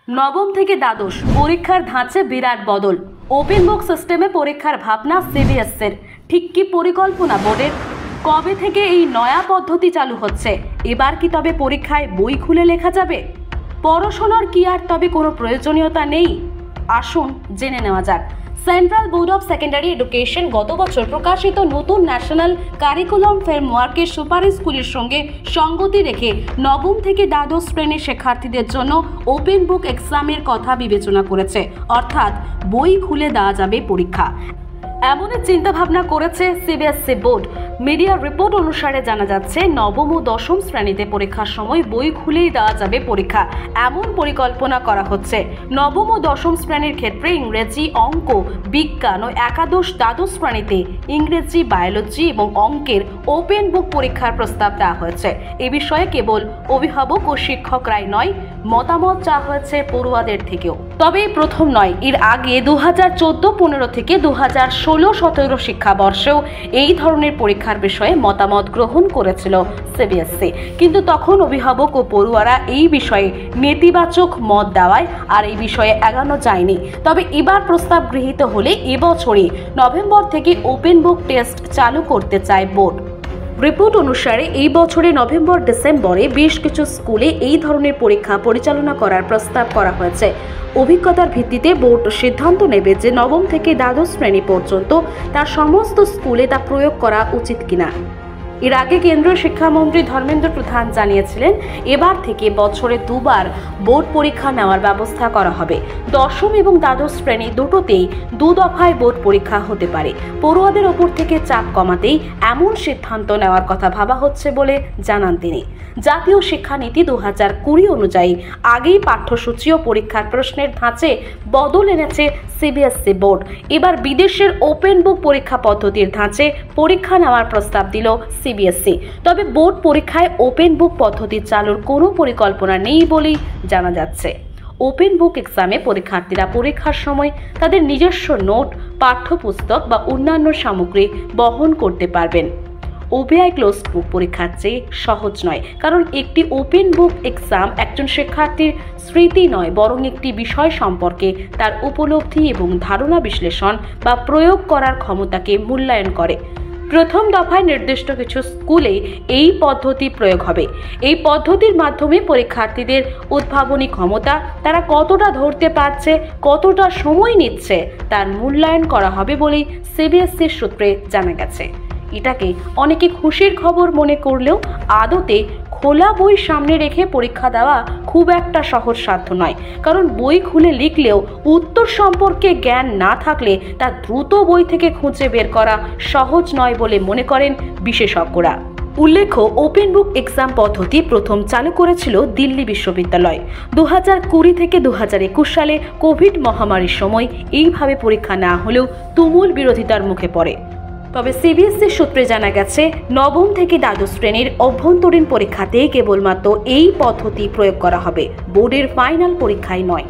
নবম থেকে দ্বাদশ পরীক্ষার ধাঁচে বিরাট বদল। ওপেন বুক সিস্টেমে পরীক্ষার ভাবনা সিবিএসসির। ঠিক কি পরিকল্পনা বোর্ডের? কবে থেকে এই নয়া পদ্ধতি চালু হচ্ছে? এবার কি তবে পরীক্ষায় বই খুলে লেখা যাবে? পড়াশোনার কি আর তবে কোনো প্রয়োজনীয়তা নেই? আসুন জেনে নেওয়া যাক। Central board of secondary education গত বছর প্রকাশিত নতুন ন্যাশনাল কারিকুলাম ফ্রেমওয়ার্কের সুপারিশগুলির সঙ্গে সঙ্গতি রেখে নবম থেকে দ্বাদশ শ্রেণীর শিক্ষার্থীদের জন্য ওপেন বুক এক্সামের কথা বিবেচনা করেছে, অর্থাৎ বই খুলে দেওয়া যাবে পরীক্ষা। এমনই চিন্তাভাবনা করেছে সিবিএসসি বোর্ড। মিডিয়া রিপোর্ট অনুসারে জানা যাচ্ছে, নবম ও দশম শ্রেণীতে পরীক্ষার সময় বই খুলেই দেওয়া যাবে পরীক্ষা, এমন পরিকল্পনা করা হচ্ছে। নবম ও দশম শ্রেণীর ক্ষেত্রে ইংরেজি, অঙ্ক, বিজ্ঞান ও একাদশ দ্বাদশ শ্রেণীতে ইংরেজি, বায়োলজি এবং অঙ্কের ওপেন বুক পরীক্ষার প্রস্তাব দেওয়া হয়েছে। এ বিষয়ে কেবল অভিভাবক ও শিক্ষকরাই নয়, মতামত চাওয়া হয়েছে পড়ুয়াদের থেকেও। তবে প্রথম নয়, এর আগে 2014-15 থেকে 2016-17 শিক্ষাবর্ষেও এই ধরনের পরীক্ষার বিষয়ে মতামত গ্রহণ করেছিল সিবিএসসি, কিন্তু তখন অভিভাবক ও পড়ুয়ারা এই বিষয়ে নেতিবাচক মত দেওয়ায় আর এই বিষয়ে এগোনো যায়নি। তবে এবার প্রস্তাব গৃহীত হলে এবছরই নভেম্বর থেকে ওপেন বুক টেস্ট চালু করতে চায় বোর্ড। রিপোর্ট অনুসারে এই বছরে নভেম্বর-ডিসেম্বরে বেশ কিছু স্কুলে এই ধরনের পরীক্ষা পরিচালনা করার প্রস্তাব করা হয়েছে। অভিজ্ঞতার ভিত্তিতে বোর্ড সিদ্ধান্ত নেবে যে নবম থেকে দ্বাদশ শ্রেণী পর্যন্ত তার সমস্ত স্কুলে তা প্রয়োগ করা উচিত কিনা। এর আগে কেন্দ্রীয় শিক্ষামন্ত্রী ধর্মেন্দ্র প্রধান জানিয়েছিলেন, এবার থেকে বছরে দুবার বোর্ড পরীক্ষা নেওয়ার ব্যবস্থা করা হবে। দশম এবং দ্বাদশ শ্রেণী দুটোতেই দু দফায় বোর্ড পরীক্ষা হতে পারে। পড়ুয়াদের ওপর থেকে চাপ কমাতেই এমন সিদ্ধান্ত নেওয়ার কথা ভাবা হচ্ছে বলে জানান তিনি। জাতীয় শিক্ষানীতি 2020 অনুযায়ী আগেই পাঠ্যসূচি ও পরীক্ষার প্রশ্নের ধাঁচে বদল এনেছে সিবিএসসি বোর্ড। এবার বিদেশের ওপেন বুক পরীক্ষা পদ্ধতির ধাঁচে পরীক্ষা নেওয়ার প্রস্তাব দিল সিবিএসসি। তবে বোর্ড পরীক্ষায় ওপেন বুক পদ্ধতি চালুর কোনো পরিকল্পনা নেই বলেই জানা যাচ্ছে। ওপেন বুক এক্সামে পরীক্ষার্থীরা পরীক্ষার সময় তাদের নিজস্ব নোট, পাঠ্যপুস্তক বা অন্যান্য সামগ্রী বহন করতে পারবেন। ওবিআই ক্লোজড বুক পরীক্ষার চেয়ে সহজ নয়, কারণ একটি ওপেন বুক এক্সাম একজন শিক্ষার্থীর স্মৃতি নয়, বরং একটি বিষয় সম্পর্কে তার উপলব্ধি এবং ধারণা বিশ্লেষণ বা প্রয়োগ করার ক্ষমতাকে মূল্যায়ন করে। প্রথম দফায় নির্দিষ্ট কিছু স্কুলে এই পদ্ধতি প্রয়োগ হবে। এই পদ্ধতির মাধ্যমে পরীক্ষার্থীদের উদ্ভাবনী ক্ষমতা, তারা কতটা ধরতে পারছে, কতটা সময় নিচ্ছে, তার মূল্যায়ন করা হবে বলেই সিবিএসসির সূত্রে জানা গেছে। এটাকে অনেকে খুশির খবর মনে করলেও আদতে খোলা বই সামনে রেখে পরীক্ষা দেওয়া খুব একটা সহজ সাধ্য নয়, কারণ বই খুলে লিখলেও উত্তর সম্পর্কে জ্ঞান না থাকলে তা দ্রুত বই থেকে খুঁজে বের করা সহজ নয় বলে মনে করেন বিশেষজ্ঞরা। উল্লেখ্য, ওপেন বুক এক্সাম পদ্ধতি প্রথম চালু করেছিল দিল্লি বিশ্ববিদ্যালয়। 2020 থেকে 2021 সালে কোভিড মহামারীর সময় এইভাবে পরীক্ষা না হলেও তুমুল বিরোধিতার মুখে পড়ে। তবে সিবিএসসি সূত্রে জানা গেছে, নবম থেকে দ্বাদশ শ্রেণীর অভ্যন্তরীণ পরীক্ষাতে কেবলমাত্র এই পদ্ধতি প্রয়োগ করা হবে, বোর্ডের ফাইনাল পরীক্ষায় নয়।